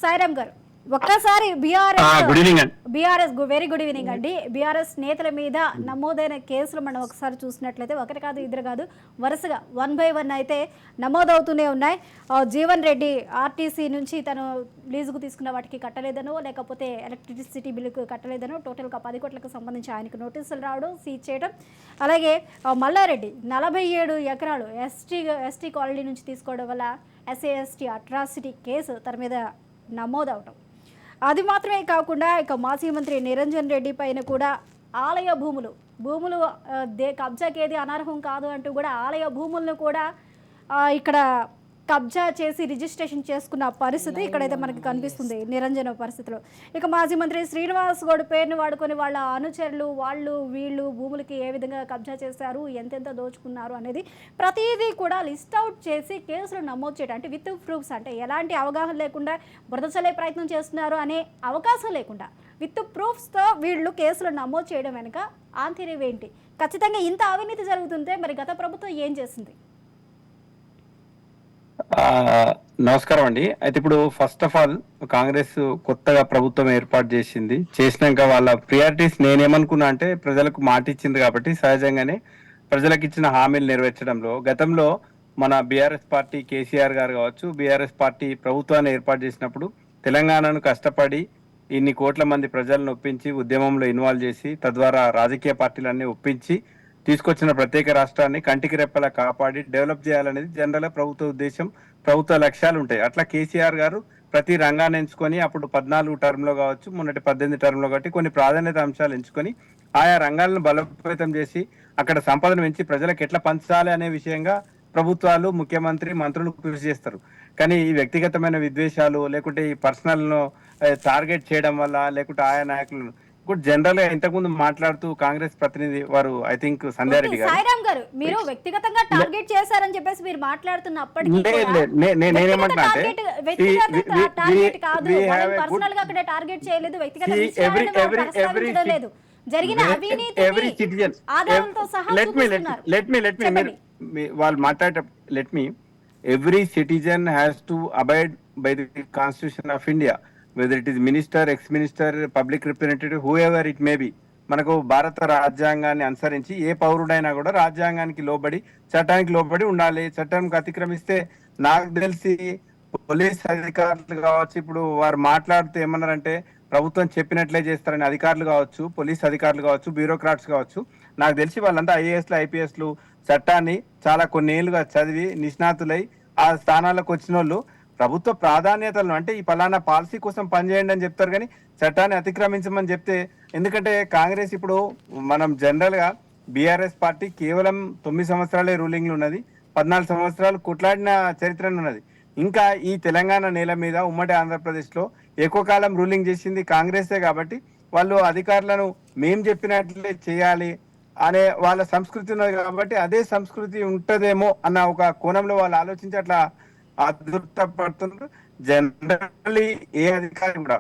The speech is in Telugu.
సాయిరామ్ గారు ఒక్కసారి బీఆర్ఎస్ వెరీ గుడ్ ఈవినింగ్ అండి. బీఆర్ఎస్ నేతల మీద నమోదైన కేసులు మనం ఒకసారి చూసినట్లయితే ఒకటి కాదు ఇద్దరు కాదు వరుసగా 1 by 1 అయితే నమోదవుతూనే ఉన్నాయి. జీవన్ రెడ్డి ఆర్టీసీ నుంచి తను లీజుకు తీసుకున్న వాటికి కట్టలేదనో లేకపోతే ఎలక్ట్రిసిటీ బిల్లుకు కట్టలేదనో టోటల్గా 10 కోట్లకు సంబంధించి ఆయనకు నోటీసులు రావడం సీజ్ చేయడం. అలాగే మల్లారెడ్డి 47 ఎకరాలు ఎస్టీ కాలనీ నుంచి తీసుకోవడం వల్ల SC/ST అట్రాసిటీ కేసు తన మీద నమోదవటం. అది మాత్రమే కాకుండా ఇక మాజీ మంత్రి నిరంజన్ రెడ్డి పైన కూడా ఆలయ భూములు కబ్జాకి ఏది అనర్హం కాదు అంటూ కూడా ఆలయ భూములను కూడా ఇక్కడ కబ్జా చేసి రిజిస్ట్రేషన్ చేసుకున్న పరిస్థితి ఇక్కడైతే మనకి కనిపిస్తుంది నిరంజన పరిస్థితిలో. ఇక మాజీ మంత్రి శ్రీనివాస్ గౌడ్ పేరును వాడుకొని వాళ్ళ అనుచరులు వీళ్ళు భూములకి ఏ విధంగా కబ్జా చేశారు, ఎంతెంత దోచుకున్నారు అనేది ప్రతిదీ కూడా లిస్ట్ అవుట్ చేసి కేసులు నమోదు చేయడం, అంటే విత్ ప్రూఫ్స్, అంటే ఎలాంటి అవగాహన లేకుండా బురద చల్లే ప్రయత్నం చేస్తున్నారు అనే అవకాశం లేకుండా విత్ ప్రూఫ్స్తో వీళ్ళు కేసులు నమోదు చేయడం వెనుక ఆంతర్యం ఏంటి? ఖచ్చితంగా ఇంత అవినీతి జరుగుతుంటే మరి గత ప్రభుత్వం ఏం చేసింది? నమస్కారం అండి. అయితే ఇప్పుడు ఫస్ట్ ఆఫ్ ఆల్ కాంగ్రెస్ కొత్తగా ప్రభుత్వం ఏర్పాటు చేసినాక వాళ్ళ ప్రియారిటీస్ నేనేమనుకున్నా అంటే ప్రజలకు మాట ఇచ్చింది కాబట్టి సహజంగానే ప్రజలకు ఇచ్చిన హామీలు నెరవేర్చడంలో గతంలో మన బీఆర్ఎస్ పార్టీ కేసీఆర్ గారు కావచ్చు, బీఆర్ఎస్ పార్టీ ప్రభుత్వాన్ని ఏర్పాటు చేసినప్పుడు తెలంగాణను కష్టపడి ఇన్ని కోట్ల మంది ప్రజలను ఒప్పించి ఉద్యమంలో ఇన్వాల్వ్ చేసి తద్వారా రాజకీయ పార్టీలన్నీ ఒప్పించి తీసుకొచ్చిన ప్రత్యేక రాష్ట్రాన్ని కంటికి రెప్పలా కాపాడి డెవలప్ చేయాలనేది జనరల్ ప్రభుత్వ ఉద్దేశం, ప్రభుత్వ లక్ష్యాలు ఉంటాయి. అట్లా కేసీఆర్ గారు ప్రతి రంగాన్ని ఎంచుకొని అప్పుడు 14 టర్మ్లో కావచ్చు, మొన్నటి 18 టర్మ్లో కాబట్టి కొన్ని ప్రాధాన్యత అంశాలు ఎంచుకొని ఆయా రంగాలను బలోపేతం చేసి అక్కడ సంపదను పెంచి ప్రజలకు ఎట్లా పంచాలి అనే విషయంగా ప్రభుత్వాలు, ముఖ్యమంత్రి, మంత్రులు కృషి చేస్తారు. కానీ ఈ వ్యక్తిగతమైన విద్వేషాలు లేకుంటే ఈ పర్సనల్ టార్గెట్ చేయడం వల్ల లేకుంటే ఆయా నాయకులను ఇప్పుడు జనరల్ గా ఇంతకుముందు మాట్లాడుతూ కాంగ్రెస్ ప్రతినిధి వారు ఐ థింక్ సంధ్యారెడ్డి గారు మీరు వ్యక్తిగతంగా టార్గెట్ చేశారని చెప్పేసి మీరు మాట్లాడుతున్నప్పటికీ జరిగిన వాళ్ళు మాట్లాడే every citizen has to abide by the Constitution of India, whether it is minister, ex-minister, public representative, whoever it may be. మనకు భారత రాజ్యాంగాన్ని అనుసరించి ఏ పౌరుడైనా కూడా రాజ్యాంగానికి లోబడి చట్టానికి లోబడి ఉండాలి. చట్టానికి అతిక్రమిస్తే నాకు తెలిసి పోలీస్ అధికారులు కావచ్చు, ఇప్పుడు వారు మాట్లాడుతూ ఏమన్నారంటే ప్రభుత్వం చెప్పినట్లే చేస్తారని అధికారులు కావచ్చు, పోలీస్ అధికారులు కావచ్చు, బ్యూరోక్రాట్స్ కావచ్చు, నాకు తెలిసి వాళ్ళంతా ఐఏఎస్లు ఐపీఎస్లు చట్టాన్ని చాలా కొన్ని ఏళ్ళుగా చదివి నిష్ణాతులై ఆ స్థానాలకు వచ్చిన వాళ్ళు ప్రభుత్వ ప్రాధాన్యతలను అంటే ఈ పలానా పాలసీ కోసం పనిచేయండి అని చెప్తారు, కానీ చట్టాన్ని అతిక్రమించమని చెప్తే. ఎందుకంటే కాంగ్రెస్ ఇప్పుడు మనం జనరల్ గా బీఆర్ఎస్ పార్టీ కేవలం 9 సంవత్సరాలే రూలింగ్ ఉన్నది, 14 సంవత్సరాలు కొట్లాడిన చరిత్ర ఉన్నది. ఇంకా ఈ తెలంగాణ నేల మీద ఉమ్మడి ఆంధ్రప్రదేశ్ లో ఎక్కువ కాలం రూలింగ్ చేసింది కాంగ్రెసే కాబట్టి వాళ్ళు అధికారులను మేం చెప్పినట్లే చేయాలి అనే వాళ్ళ సంస్కృతి ఉన్నది కాబట్టి అదే సంస్కృతి ఉంటదేమో అన్న ఒక కోణంలో వాళ్ళు ఆలోచించి అట్లా అదృష్టపడుతున్నారు. జనరల్లీ ఏ అధికారి కూడా